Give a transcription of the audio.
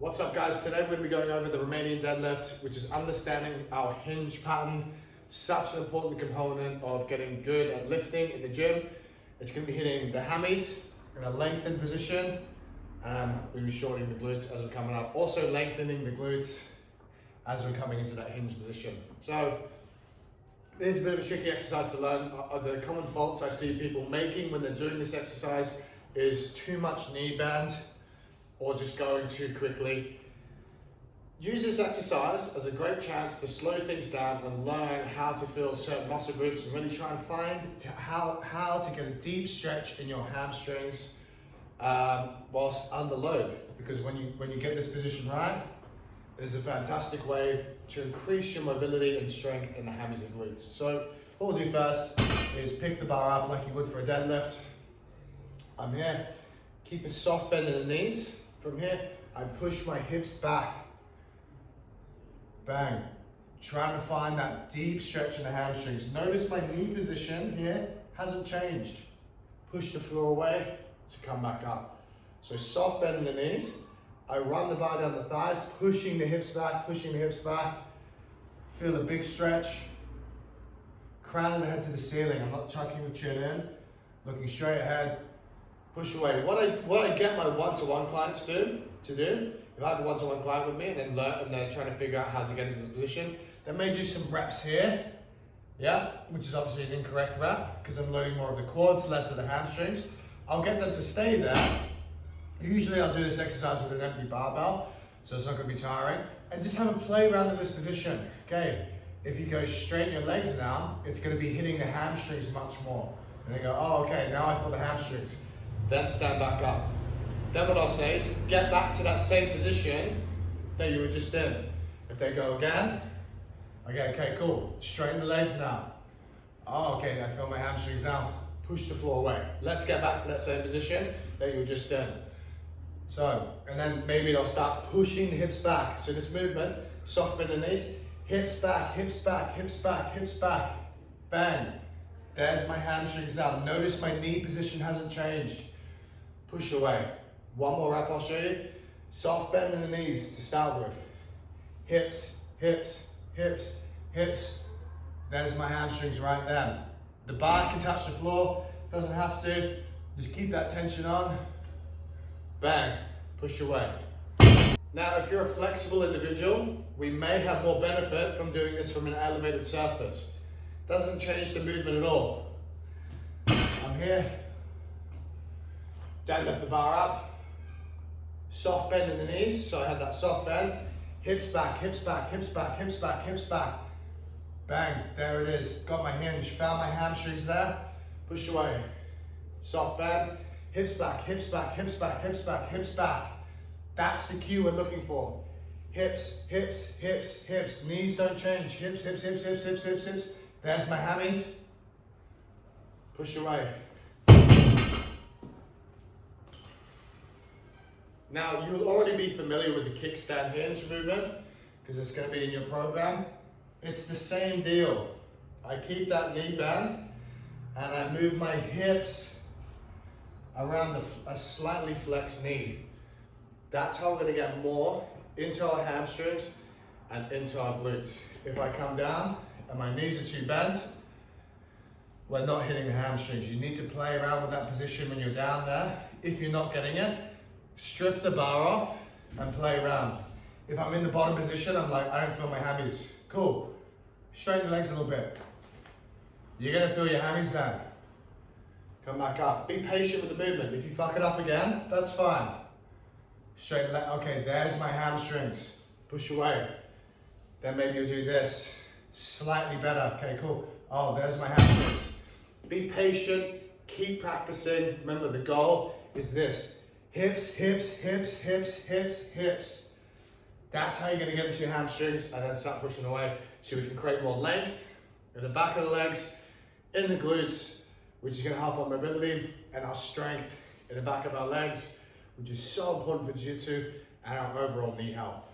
What's up guys, today we're going to be going over the Romanian deadlift, which is understanding our hinge pattern. Such an important component of getting good at lifting in the gym. It's going to be hitting the hammies in a lengthened position, and we'll be shortening the glutes as we're coming up. Also lengthening the glutes as we're coming into that hinge position. So this is a bit of a tricky exercise to learn. The common faults I see people making when they're doing this exercise is too much knee bend, or just going too quickly. Use this exercise as a great chance to slow things down and learn how to feel certain muscle groups and really try and find how to get a deep stretch in your hamstrings whilst under load. Because when you get this position right, it is a fantastic way to increase your mobility and strength in the hammies and glutes. So what we'll do first is pick the bar up like you would for a deadlift. I'm here, keep a soft bend in the knees. From here, I push my hips back. Bang. Trying to find that deep stretch in the hamstrings. Notice my knee position here hasn't changed. Push the floor away to come back up. So soft bend in the knees. I run the bar down the thighs, pushing the hips back, pushing the hips back. Feel a big stretch. Crowning the head to the ceiling. I'm not tucking the chin in. Looking straight ahead. Push away. What I get my one-to-one clients to do, if I have a one-to-one client with me and they're trying to figure out how to get into this position, they may do some reps here, yeah, which is obviously an incorrect rep because I'm loading more of the quads, less of the hamstrings. I'll get them to stay there. Usually I'll do this exercise with an empty barbell, so it's not going to be tiring, and just have a play around in this position. Okay, if you go straighten your legs now, it's going to be hitting the hamstrings much more. And they go, oh, okay, now I feel the hamstrings. Then stand back up. Then what I'll say is get back to that same position that you were just in. If they go again, okay, cool. Straighten the legs now. Oh, okay, I feel my hamstrings now. Push the floor away. Let's get back to that same position that you were just in. So, and then maybe they'll start pushing the hips back. So this movement, soft bend the knees, hips back, hips back, hips back, hips back. Bang. There's my hamstrings now. Notice my knee position hasn't changed. Push away. One more rep I'll show you. Soft bend in the knees to start with. Hips, hips, hips, hips. There's my hamstrings right there. The bar can touch the floor, doesn't have to. Just keep that tension on. Bang, push away. Now, if you're a flexible individual, we may have more benefit from doing this from an elevated surface. Doesn't change the movement at all. I'm here. Deadlift the bar up, soft bend in the knees, so I had that soft bend, hips back, hips back, hips back, hips back, hips back, bang, there it is, got my hinge, found my hamstrings there, push away, soft bend, hips back, hips back, hips back, hips back, hips back, that's the cue we're looking for, hips, hips, hips, hips, knees don't change, hips, hips, hips, hips, hips, hips, hips, there's my hammies, push away. Now, you'll already be familiar with the kickstand hinge movement because it's going to be in your program. It's the same deal. I keep that knee bend and I move my hips around a slightly flexed knee. That's how we're going to get more into our hamstrings and into our glutes. If I come down and my knees are too bent, we're not hitting the hamstrings. You need to play around with that position when you're down there. If you're not getting it, strip the bar off and play around. If I'm in the bottom position, I'm like, I don't feel my hammies. Cool. Straighten the legs a little bit. You're gonna feel your hammies then. Come back up. Be patient with the movement. If you fuck it up again, that's fine. Straighten the leg. Okay, there's my hamstrings. Push away. Then maybe you'll do this. Slightly better. Okay, cool. Oh, there's my hamstrings. Be patient. Keep practicing. Remember, the goal is this. Hips, hips, hips, hips, hips, hips. That's how you're going to get into your hamstrings and then start pushing away so we can create more length in the back of the legs, in the glutes, which is going to help our mobility and our strength in the back of our legs, which is so important for jiu-jitsu and our overall knee health.